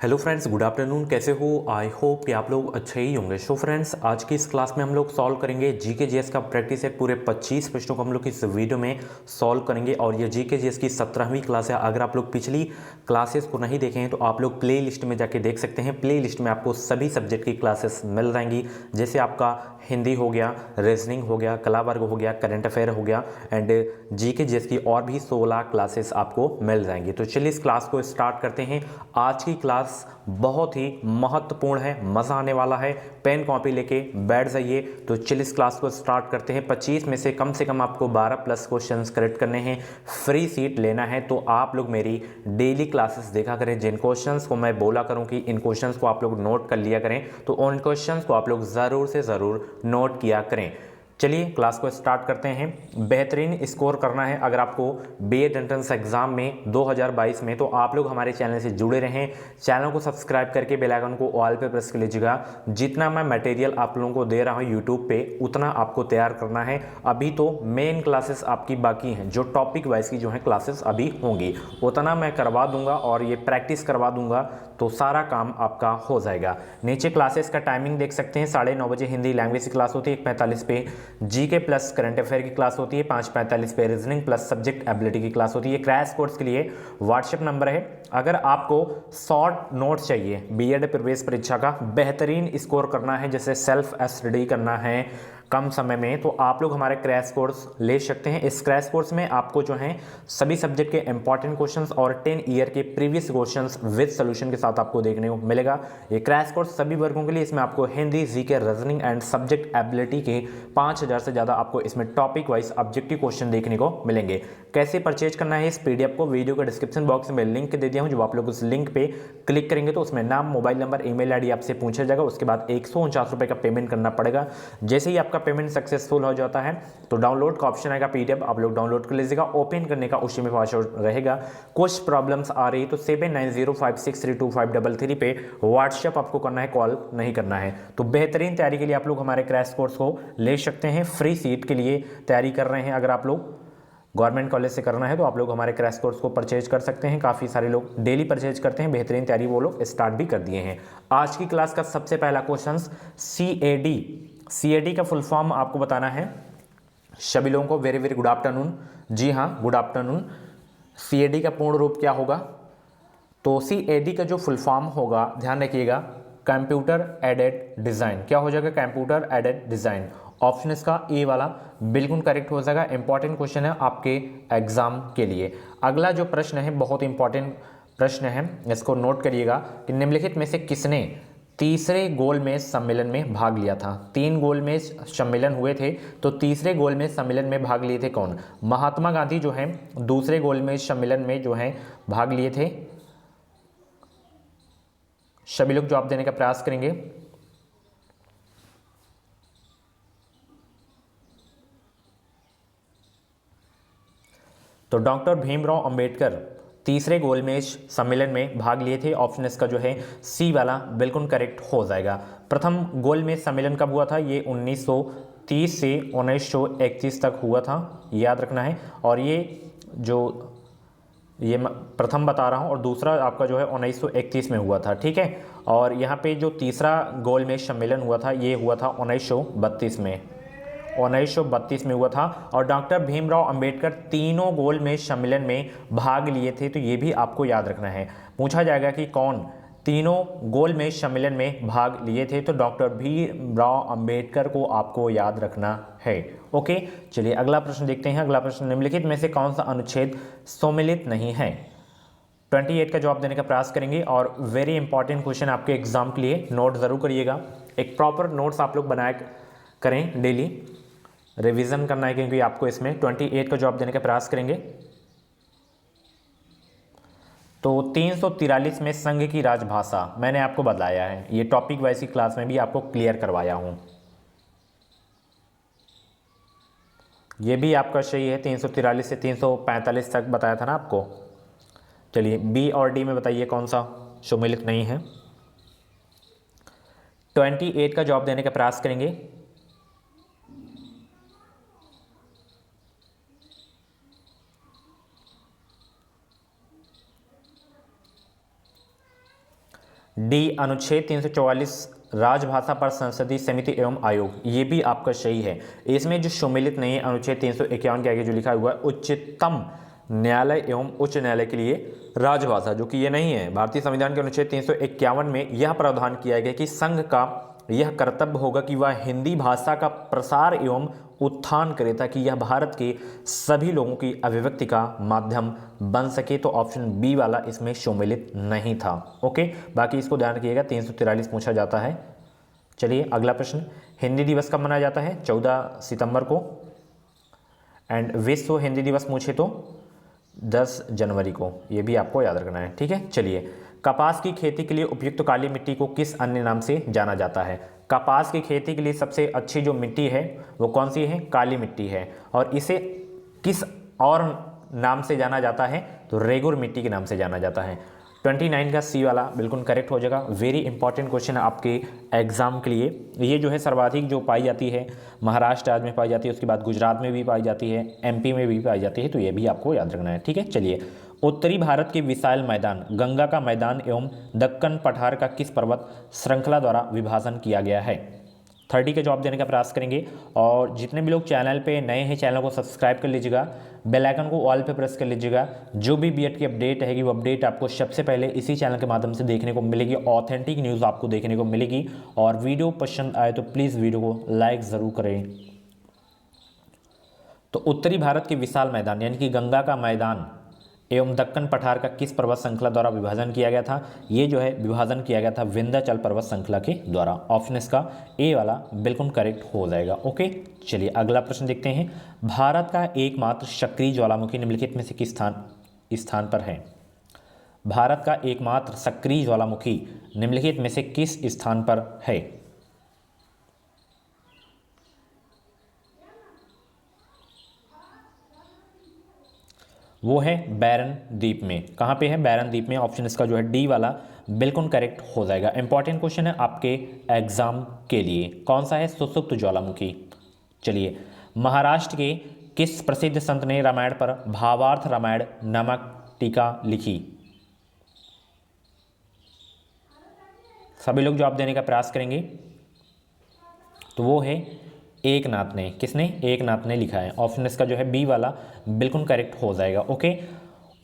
Hello friends, good afternoon. कैसे हो? I hope कि आप लोग अच्छे ही होंगे। सो फ्रेंड्स, आज की इस क्लास में हम लोग सॉल्व करेंगे जीके जीएस का प्रैक्टिस सेट। पूरे 25 प्रश्नों को हम लोग इस वीडियो में सॉल्व करेंगे और ये जीके जीएस की 17वीं क्लास है। अगर आप लोग पिछली क्लासेस को नहीं देखे हैं तो आप लोग प्ले लिस्ट में जाके देख सकते हैं। प्ले लिस्ट में आपको सभी सब्जेक्ट की क्लासेस मिल जाएंगी, जैसे आपका हिंदी हो गया, रीजनिंग हो गया, कला वर्ग हो गया, करंट अफेयर हो गया एंड जीके जीएस की और भी 16 क्लासेस आपको मिल जाएंगी। तो चलिए इस क्लास को स्टार्ट करते हैं। आज की क्लास बहुत ही महत्वपूर्ण है, मजा आने वाला है। पेन कॉपी लेके बैठ जाइए। तो चलिए इस क्लास को स्टार्ट करते हैं। 25 में से कम आपको 12 प्लस क्वेश्चंस करेक्ट करने हैं। फ्री सीट लेना है तो आप लोग मेरी डेली क्लासेस देखा करें। जिन क्वेश्चंस को मैं बोला करूं कि इन क्वेश्चंस को आप लोग नोट कर लिया करें, तो उन क्वेश्चंस को आप लोग ज़रूर से ज़रूर नोट किया करें। चलिए क्लास को स्टार्ट करते हैं। बेहतरीन स्कोर करना है अगर आपको बीएड एंट्रेंस एग्जाम में 2022 में, तो आप लोग हमारे चैनल से जुड़े रहें। चैनल को सब्सक्राइब करके बेल आइकन को ऑल पे प्रेस कर लीजिएगा। जितना मैं मटेरियल आप लोगों को दे रहा हूं यूट्यूब पे, उतना आपको तैयार करना है। अभी तो मेन क्लासेस आपकी बाकी हैं, जो टॉपिक वाइज की जो है क्लासेस अभी होंगी, उतना मैं करवा दूंगा और ये प्रैक्टिस करवा दूंगा, तो सारा काम आपका हो जाएगा। नीचे क्लासेस का टाइमिंग देख सकते हैं। 9:30 बजे हिंदी लैंग्वेज की क्लास होती है, 1:45 पे जीके प्लस करंट अफेयर की क्लास होती है, 5:45 पे रीजनिंग प्लस सब्जेक्ट एबिलिटी की क्लास होती है। क्रैश कोर्स के लिए व्हाट्सएप नंबर है। अगर आपको शॉर्ट नोट्स चाहिए बीएड प्रवेश परीक्षा का, बेहतरीन स्कोर करना है, जैसे सेल्फ स्टडी करना है कम समय में, तो आप लोग हमारे क्रैश कोर्स ले सकते हैं। इस क्रैश कोर्स में आपको जो है सभी सब्जेक्ट के इंपॉर्टेंट क्वेश्चंस और 10 ईयर के प्रीवियस क्वेश्चंस विद सॉल्यूशन के साथ आपको देखने को मिलेगा। ये क्रैश कोर्स सभी वर्गों के लिए। इसमें आपको Hindi, GK, reasoning and subject ability के 5000 से ज़्यादा आपको इसमें टॉपिक वाइज ऑब्जेक्टिव क्वेश्चन देखने को मिलेंगे। कैसे परचेज करना है इस पीडीएफ को, वीडियो के डिस्क्रिप्शन बॉक्स में लिंक दे दिया हूँ। जो आप लोग उस लिंक पे क्लिक करेंगे तो उसमें नाम, मोबाइल नंबर, ईमेल आईडी आपसे पूछा जाएगा। उसके बाद 149 रुपये का पेमेंट करना पड़ेगा। जैसे ही आपका पेमेंट सक्सेसफुल हो जाता है तो डाउनलोड का ऑप्शन आएगा, पीडीएफ आप लोग डाउनलोड कर लीजिएगा। ओपन करने का उसी में पासवर्ड रहेगा। कुछ प्रॉब्लम्स आ रही तो 7905632533 पे व्हाट्सएप आपको करना है, कॉल नहीं करना है। तो बेहतरीन तैयारी के लिए आप लोग हमारे क्रैश कोर्स को ले सकते हैं। फ्री सीट के लिए तैयारी कर रहे हैं, अगर आप लोग गवर्नमेंट कॉलेज से करना है तो आप लोग हमारे क्रैश कोर्स को परचेज कर सकते हैं। काफ़ी सारे लोग डेली परचेज करते हैं, बेहतरीन तैयारी वो लोग स्टार्ट भी कर दिए हैं। आज की क्लास का सबसे पहला क्वेश्चन सीएडी का फुल फॉर्म आपको बताना है। सभी लोगों को वेरी वेरी गुड आफ्टरनून। जी हाँ, गुड आफ्टरनून। सीएडी का पूर्ण रूप क्या होगा? तो सीएडी का जो फुल फॉर्म होगा, ध्यान रखिएगा, कंप्यूटर एडेड डिज़ाइन। क्या हो जाएगा? Computer aided design. ऑप्शन इसका ए वाला बिल्कुल करेक्ट हो जाएगा। इंपॉर्टेंट क्वेश्चन है आपके एग्जाम के लिए। अगला जो प्रश्न है बहुत इंपॉर्टेंट प्रश्न है, इसको नोट करिएगा कि निम्नलिखित में से किसने तीसरे गोलमेज सम्मेलन में भाग लिया था? 3 गोलमेज सम्मेलन हुए थे, तो तीसरे गोलमेज सम्मेलन में भाग लिए थे कौन? महात्मा गांधी जो है दूसरे गोलमेज सम्मेलन में जो है भाग लिए थे। सभी लोग जवाब देने का प्रयास करेंगे। तो डॉक्टर भीमराव अंबेडकर तीसरे गोलमेज सम्मेलन में भाग लिए थे। ऑप्शन इसका जो है सी वाला बिल्कुल करेक्ट हो जाएगा। प्रथम गोलमेज सम्मेलन कब हुआ था? ये 1930 से 1931 तक हुआ था, याद रखना है। और ये मैं प्रथम बता रहा हूँ और दूसरा आपका जो है 1931 में हुआ था, ठीक है। और यहाँ पे जो तीसरा गोलमेज सम्मेलन हुआ था ये हुआ था 1932 में, 1932 में हुआ था। और डॉक्टर भीमराव अंबेडकर तीनों गोलमेज सम्मेलन में भाग लिए थे, तो ये भी आपको याद रखना है। पूछा जाएगा कि कौन तीनों गोलमेज सम्मेलन में भाग लिए थे, तो डॉक्टर भीमराव अंबेडकर को आपको याद रखना है। ओके, चलिए अगला प्रश्न देखते हैं। अगला प्रश्न, निम्नलिखित में से कौन सा अनुच्छेद सम्मिलित नहीं है? 28 का जवाब देने का प्रयास करेंगे। और वेरी इंपॉर्टेंट क्वेश्चन आपके एग्जाम के लिए, नोट जरूर करिएगा। एक प्रॉपर नोट्स आप लोग बनाया करें, डेली रिवीजन करना है, क्योंकि आपको इसमें 28 का जवाब देने का प्रयास करेंगे। तो 343 में संघ की राजभाषा मैंने आपको बताया है, ये टॉपिक वाइज की क्लास में भी आपको क्लियर करवाया हूं। ये भी आपका सही है, 343 से 345 तक बताया था ना आपको। चलिए बी और डी में बताइए कौन सा सम्मिलित नहीं है। 28 का जवाब देने का प्रयास करेंगे। डी अनुच्छेद 344 राजभाषा पर संसदीय समिति एवं आयोग, ये भी आपका सही है। इसमें जो सम्मिलित नहीं है अनुच्छेद 351 के आगे जो लिखा हुआ है उच्चतम न्यायालय एवं उच्च न्यायालय के लिए राजभाषा, जो कि ये नहीं है। भारतीय संविधान के अनुच्छेद 351 में यह प्रावधान किया गया कि संघ का यह कर्तव्य होगा कि वह हिंदी भाषा का प्रसार एवं उत्थान करे ताकि यह भारत के सभी लोगों की अभिव्यक्ति का माध्यम बन सके। तो ऑप्शन बी वाला इसमें सम्मिलित नहीं था। ओके, बाकी इसको ध्यान रखिएगा, 343 पूछा जाता है। चलिए अगला प्रश्न, हिंदी दिवस कब मनाया जाता है? 14 सितंबर को। एंड विश्व हिंदी दिवस पूछे तो 10 जनवरी को, ये भी आपको याद रखना है। ठीक है, चलिए कपास की खेती के लिए उपयुक्त काली मिट्टी को किस अन्य नाम से जाना जाता है? कपास की खेती के लिए सबसे अच्छी जो मिट्टी है वो कौन सी है? काली मिट्टी है। और इसे किस और नाम से जाना जाता है? तो रेगुर मिट्टी के नाम से जाना जाता है। 29 का सी वाला बिल्कुल करेक्ट हो जाएगा। वेरी इंपॉर्टेंट क्वेश्चन है आपके एग्जाम के लिए। ये जो है सर्वाधिक जो पाई जाती है महाराष्ट्र राज्य में पाई जाती है, उसके बाद गुजरात में भी पाई जाती है, एमपी में भी पाई जाती है, तो ये भी आपको याद रखना है। ठीक है, चलिए उत्तरी भारत के विशाल मैदान गंगा का मैदान एवं दक्कन पठार का किस पर्वत श्रृंखला द्वारा विभाजन किया गया है? 30 के जवाब देने का प्रयास करेंगे। और जितने भी लोग चैनल पे नए हैं चैनल को सब्सक्राइब कर लीजिएगा, बेल आइकन को ऑल पे प्रेस कर लीजिएगा। जो भी बीएड की अपडेट रहेगी वो अपडेट आपको सबसे पहले इसी चैनल के माध्यम से देखने को मिलेगी। ऑथेंटिक न्यूज़ आपको देखने को मिलेगी। और वीडियो पसंद आए तो प्लीज़ वीडियो को लाइक ज़रूर करें। तो उत्तरी भारत के विशाल मैदान यानी कि गंगा का मैदान एवं दक्कन पठार का किस पर्वत श्रृंखला द्वारा विभाजन किया गया था? ये जो है विभाजन किया गया था विंध्याचल पर्वत श्रृंखला के द्वारा। ऑप्शन इसका ए वाला बिल्कुल करेक्ट हो जाएगा। ओके, चलिए अगला प्रश्न देखते हैं। भारत का एकमात्र सक्रिय ज्वालामुखी निम्नलिखित में से किस स्थान पर है? भारत का एकमात्र सक्रिय ज्वालामुखी निम्नलिखित में से किस स्थान पर है? वो है बैरन द्वीप में। कहाँ पे है? बैरन द्वीप में। ऑप्शन इसका जो है डी वाला बिल्कुल करेक्ट हो जाएगा। इंपॉर्टेंट क्वेश्चन है आपके एग्जाम के लिए। कौन सा है? सुसुप्त ज्वालामुखी। चलिए महाराष्ट्र के किस प्रसिद्ध संत ने रामायण पर भावार्थ रामायण नामक टीका लिखी? सभी लोग जवाब देने का प्रयास करेंगे। तो वो है एकनाथ ने। किसने? एकनाथ ने लिखा है। ऑप्शन इसका जो है बी वाला बिल्कुल करेक्ट हो जाएगा। ओके,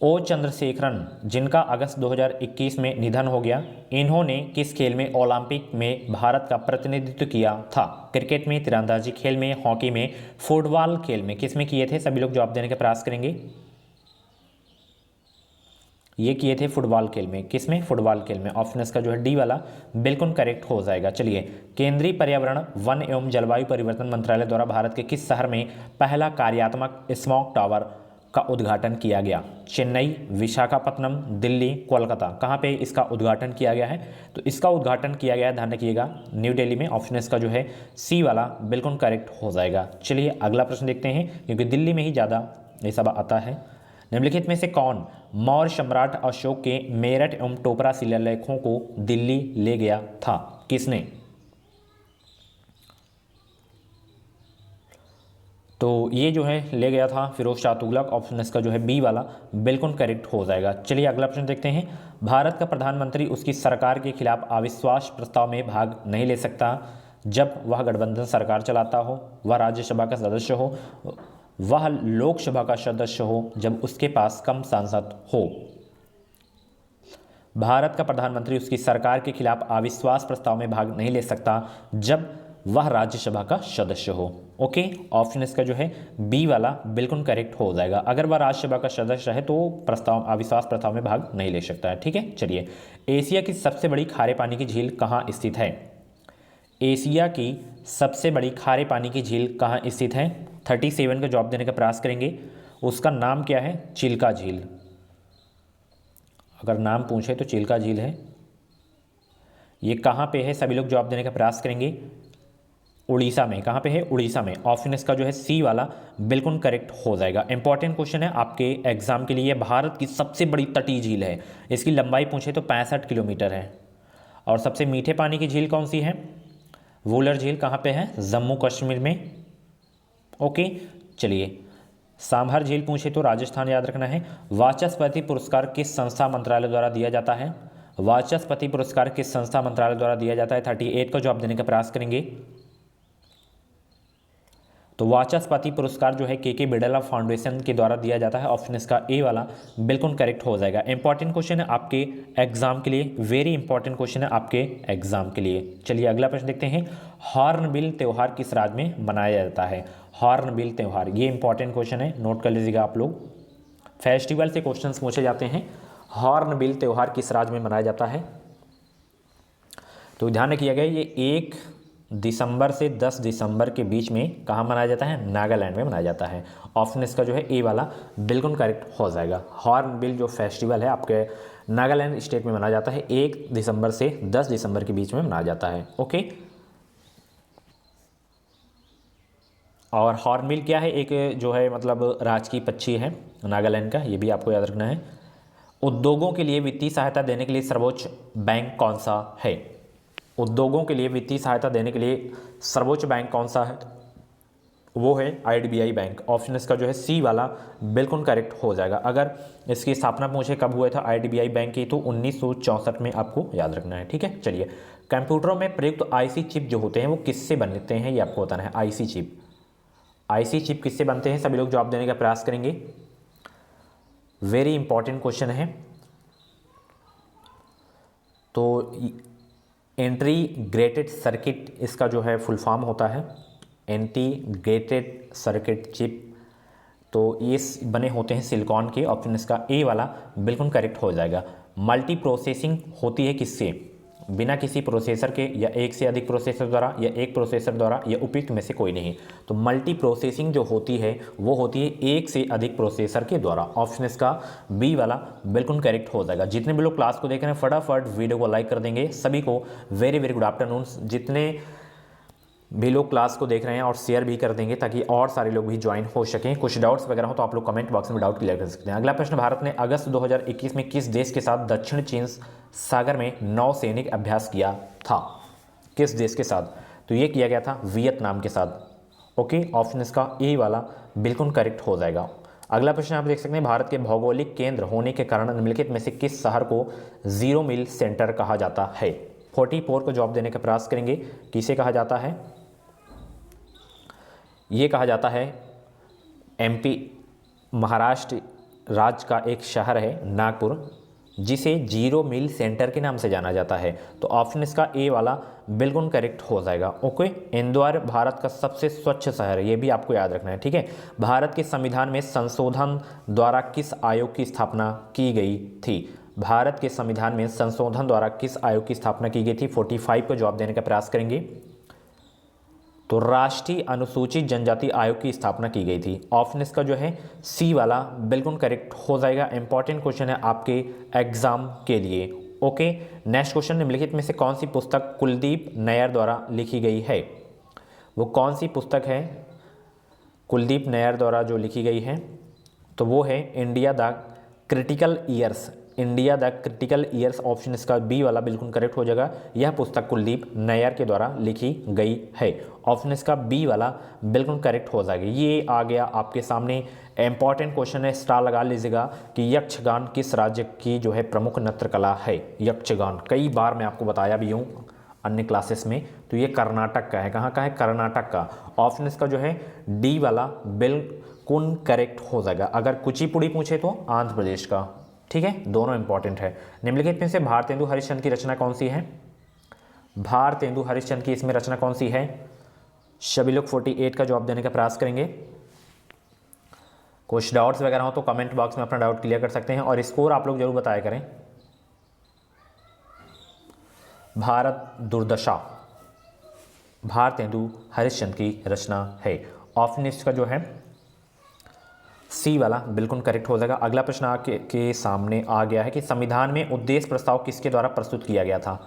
ओ चंद्रशेखरन जिनका अगस्त 2021 में निधन हो गया, इन्होंने किस खेल में ओलंपिक में भारत का प्रतिनिधित्व किया था? क्रिकेट में, तीरंदाजी खेल में, हॉकी में, फुटबॉल खेल में, किस में किए थे? सभी लोग जवाब देने का प्रयास करेंगे। ये किए थे फुटबॉल खेल में। किस में? फुटबॉल खेल में। ऑप्शन इसका जो है डी वाला बिल्कुल करेक्ट हो जाएगा। चलिए केंद्रीय पर्यावरण वन एवं जलवायु परिवर्तन मंत्रालय द्वारा भारत के किस शहर में पहला कार्यात्मक स्मॉग टावर का उद्घाटन किया गया? चेन्नई, विशाखापत्तनम, दिल्ली, कोलकाता, कहाँ पे इसका उद्घाटन किया गया है? तो इसका उद्घाटन किया गया है, ध्यान रखिएगा, न्यू दिल्ली में। ऑप्शन इसका जो है सी वाला बिल्कुल करेक्ट हो जाएगा। चलिए अगला प्रश्न देखते हैं, क्योंकि दिल्ली में ही ज़्यादा ये सब आता है। निम्नलिखित में से कौन मौर्य सम्राट अशोक के मेरठ एवं टोपरा शिलालेखों को दिल्ली ले गया था? किसने? तो ये जो है ले गया था फिरोज शाह तुगलक। ऑप्शन इसका जो है बी वाला बिल्कुल करेक्ट हो जाएगा। चलिए अगला प्रश्न देखते हैं। भारत का प्रधानमंत्री उसकी सरकार के खिलाफ अविश्वास प्रस्ताव में भाग नहीं ले सकता जब वह गठबंधन सरकार चलाता हो, वह राज्यसभा का सदस्य हो, वह लोकसभा का सदस्य हो, जब उसके पास कम सांसद हो। भारत का प्रधानमंत्री उसकी सरकार के खिलाफ अविश्वास प्रस्ताव में भाग नहीं ले सकता जब वह राज्यसभा का सदस्य हो। ओके, ऑप्शन इसका जो है बी वाला बिल्कुल करेक्ट हो जाएगा। अगर वह राज्यसभा का सदस्य है तो अविश्वास प्रस्ताव में भाग नहीं ले सकता है। ठीक है, चलिए एशिया की सबसे बड़ी खारे पानी की झील कहाँ स्थित है? एशिया की सबसे बड़ी खारे पानी की झील कहाँ स्थित है? 37 का जवाब देने का प्रयास करेंगे। उसका नाम क्या है? चिल्का झील। अगर नाम पूछे तो चिल्का झील है। ये कहाँ पे है? सभी लोग जवाब देने का प्रयास करेंगे। उड़ीसा में। कहाँ पे है? उड़ीसा में। ऑप्शन इसका जो है सी वाला बिल्कुल करेक्ट हो जाएगा। इंपॉर्टेंट क्वेश्चन है आपके एग्जाम के लिए। भारत की सबसे बड़ी तटीय झील है। इसकी लंबाई पूछे तो 65 किलोमीटर है। और सबसे मीठे पानी की झील कौन सी है? वुलर झील। कहाँ पे है? जम्मू कश्मीर में। ओके, चलिए सांभर झील पूछे तो राजस्थान याद रखना है। वाचस्पति पुरस्कार किस संस्था मंत्रालय द्वारा दिया जाता है? वाचस्पति पुरस्कार किस संस्था मंत्रालय द्वारा दिया जाता है? 38 का जवाब देने का प्रयास करेंगे। तो वाचस्पति पुरस्कार जो है के बिड़ला फाउंडेशन के द्वारा दिया जाता है। ऑप्शन इसका ए वाला बिल्कुल करेक्ट हो जाएगा। इंपॉर्टेंट क्वेश्चन है आपके एग्जाम के लिए, वेरी इंपॉर्टेंट क्वेश्चन है आपके एग्जाम के लिए। चलिए अगला प्रश्न देखते हैं। हॉर्नबिल त्यौहार किस राज्य में मनाया जाता है? हॉर्नबिल त्यौहार, ये इंपॉर्टेंट क्वेश्चन है, नोट कर लीजिएगा आप लोग। फेस्टिवल से क्वेश्चन पूछे जाते हैं। हॉर्नबिल त्यौहार किस राज्य में मनाया जाता है? तो ध्यान किया गया ये 1 दिसंबर से 10 दिसंबर के बीच में कहाँ मनाया जाता है? नागालैंड में मनाया जाता है। ऑप्शन इसका जो है ए वाला बिल्कुल करेक्ट हो जाएगा। हॉर्नबिल जो फेस्टिवल है आपके नागालैंड स्टेट में मनाया जाता है, 1 दिसंबर से 10 दिसंबर के बीच में मनाया जाता है। ओके, और हॉर्नबिल क्या है? एक जो है मतलब राजकीय पक्षी है नागालैंड का, ये भी आपको याद रखना है। उद्योगों के लिए वित्तीय सहायता देने के लिए सर्वोच्च बैंक कौन सा है? उद्योगों के लिए वित्तीय सहायता देने के लिए सर्वोच्च बैंक कौन सा है? वो है IDBI बैंक। ऑप्शन इसका जो है सी वाला बिल्कुल करेक्ट हो जाएगा। अगर इसकी स्थापना पूछे कब हुआ था IDBI बैंक की, तो 1964 में आपको याद रखना है। ठीक है, चलिए। कंप्यूटरों में प्रयुक्त IC चिप जो होते हैं वो किससे बनते हैं, ये आपको बताना है। IC चिप, IC चिप किससे बनते हैं? सभी लोग जवाब देने का प्रयास करेंगे। वेरी इंपॉर्टेंट क्वेश्चन है। तो इंटीग्रेटेड सर्किट इसका जो है फुल फॉर्म होता है, इंटीग्रेटेड सर्किट चिप। तो ये बने होते हैं सिलिकॉन के। ऑप्शन इसका ए वाला बिल्कुल करेक्ट हो जाएगा। मल्टी प्रोसेसिंग होती है किससे? बिना किसी प्रोसेसर के, या एक से अधिक प्रोसेसर द्वारा, या एक प्रोसेसर द्वारा, या उपयुक्त में से कोई नहीं। तो मल्टी प्रोसेसिंग जो होती है वो होती है एक से अधिक प्रोसेसर के द्वारा। ऑप्शन इसका बी वाला बिल्कुल करेक्ट हो जाएगा। जितने भी लोग क्लास को देख रहे हैं फटाफट वीडियो को लाइक कर देंगे। सभी को वेरी वेरी गुड आफ्टरनून। जितने भी लोग क्लास को देख रहे हैं और शेयर भी कर देंगे ताकि और सारे लोग भी ज्वाइन हो सकें। कुछ डाउट्स वगैरह हो तो आप लोग कमेंट बॉक्स में डाउट क्लियर कर सकते हैं। अगला प्रश्न, भारत ने अगस्त 2021 में किस देश के साथ दक्षिण चीन सागर में नौसैनिक अभ्यास किया था? किस देश के साथ? तो ये किया गया था वियतनाम के साथ। ओके, ऑप्शन इसका ए वाला बिल्कुल करेक्ट हो जाएगा। अगला प्रश्न आप देख सकते हैं, भारत के भौगोलिक केंद्र होने के कारण निम्नलिखित में से किस शहर को जीरो मिल सेंटर कहा जाता है? 44 को जवाब देने का प्रयास करेंगे। किसे कहा जाता है? ये कहा जाता है MP महाराष्ट्र राज्य का एक शहर है नागपुर, जिसे जीरो मिल सेंटर के नाम से जाना जाता है। तो ऑप्शन इसका ए वाला बिल्कुल करेक्ट हो जाएगा। ओके, इंदौर भारत का सबसे स्वच्छ शहर है, ये भी आपको याद रखना है। ठीक है, भारत के संविधान में संशोधन द्वारा किस आयोग की स्थापना की गई थी? भारत के संविधान में संशोधन द्वारा किस आयोग की स्थापना की गई थी? 45 को जवाब देने का प्रयास करेंगे। तो राष्ट्रीय अनुसूचित जनजाति आयोग की स्थापना की गई थी। ऑप्शन इसका जो है सी वाला बिल्कुल करेक्ट हो जाएगा। इंपॉर्टेंट क्वेश्चन है आपके एग्जाम के लिए। ओके, नेक्स्ट क्वेश्चन, निम्नलिखित में से कौन सी पुस्तक कुलदीप नैयर द्वारा लिखी गई है? वो कौन सी पुस्तक है कुलदीप नैयर द्वारा जो लिखी गई है? तो वो है India the critical years. India the critical years, option इसका बी वाला बिल्कुल करेक्ट हो जाएगा। यह पुस्तक कुलदीप नैयर के द्वारा लिखी गई है। ऑप्शन इसका बी वाला बिल्कुल करेक्ट हो जाएगा। ये आ गया आपके सामने इंपॉर्टेंट क्वेश्चन है, स्टार लगा लीजिएगा कि यक्षगान किस राज्य की जो है प्रमुख नृत्य कला है? यक्षगान कई बार मैं आपको बताया भी हूँ अन्य क्लासेस में। तो ये कर्नाटक का है। कहाँ का है? कर्नाटक का। ऑप्शन इसका जो है डी वाला बिल्कुल करेक्ट हो जाएगा। अगर कुचिपुड़ी पूछे तो आंध्र प्रदेश का। ठीक है, दोनों इंपॉर्टेंट है। निम्नलिखित में से भारतेंदु हरिश्चंद्र की रचना कौन सी है? भारतेंदु हरिश्चंद्र की इसमें रचना कौन सी है? सभी लोग 48 का जवाब देने का प्रयास करेंगे। कुछ डाउट्स वगैरह हो तो कमेंट बॉक्स में अपना डाउट क्लियर कर सकते हैं और स्कोर आप लोग जरूर बताया करें। भारत दुर्दशा भारतेंदु हरिश्चंद्र की रचना है। ऑप्शन इसका जो है सी वाला बिल्कुल करेक्ट हो जाएगा। अगला प्रश्न आपके सामने आ गया है कि संविधान में उद्देश्य प्रस्ताव किसके द्वारा प्रस्तुत किया गया था?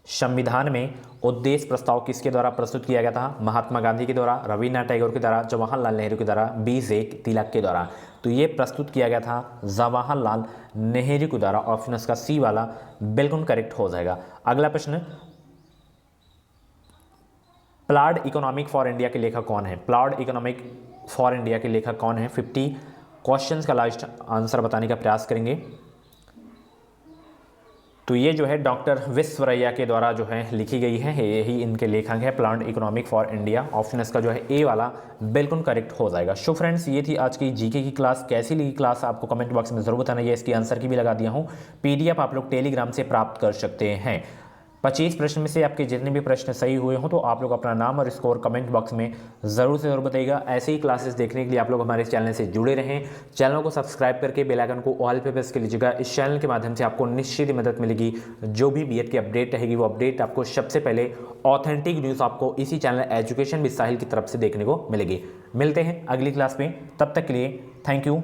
संविधान में उद्देश्य प्रस्ताव किसके द्वारा प्रस्तुत किया गया था? महात्मा गांधी के द्वारा, रविन्द्रनाथ टैगोर के द्वारा, जवाहरलाल नेहरू के द्वारा, B.J. तिलक के द्वारा। तो ये प्रस्तुत किया गया था जवाहरलाल नेहरू के द्वारा। ऑप्शन इसका सी वाला बिल्कुल करेक्ट हो जाएगा। अगला प्रश्न, प्लाड इकोनॉमिक फॉर इंडिया के लेखक कौन है? प्लाड इकोनॉमिक फॉर इंडिया के लेखक कौन है? 50 क्वेश्चंस का लास्ट आंसर बताने का प्रयास करेंगे। तो ये जो है डॉक्टर विश्वरैया के द्वारा जो है लिखी गई है, यही इनके लेखक है, plant economic for India. Option इसका जो है ए वाला बिल्कुल करेक्ट हो जाएगा। सो फ्रेंड्स, ये थी आज की जीके की क्लास। कैसी लगी क्लास आपको कमेंट बॉक्स में जरूर बताना। ये इसकी आंसर की भी लगा दिया हूँ, पीडीएफ आप लोग टेलीग्राम से प्राप्त कर सकते हैं। 25 प्रश्न में से आपके जितने भी प्रश्न सही हुए हों तो आप लोग अपना नाम और स्कोर कमेंट बॉक्स में ज़रूर से ज़रूर बताइएगा। ऐसे ही क्लासेस देखने के लिए आप लोग हमारे चैनल से जुड़े रहें। चैनल को सब्सक्राइब करके बेल आइकन को ऑल पे प्रेस कर लीजिएगा। इस चैनल के माध्यम से आपको निश्चित ही मदद मिलेगी। जो भी बीएड की अपडेट रहेगी वो अपडेट आपको सबसे पहले ऑथेंटिक न्यूज़ आपको इसी चैनल एजुकेशन विद साहिल की तरफ से देखने को मिलेगी। मिलते हैं अगली क्लास में, तब तक के लिए थैंक यू।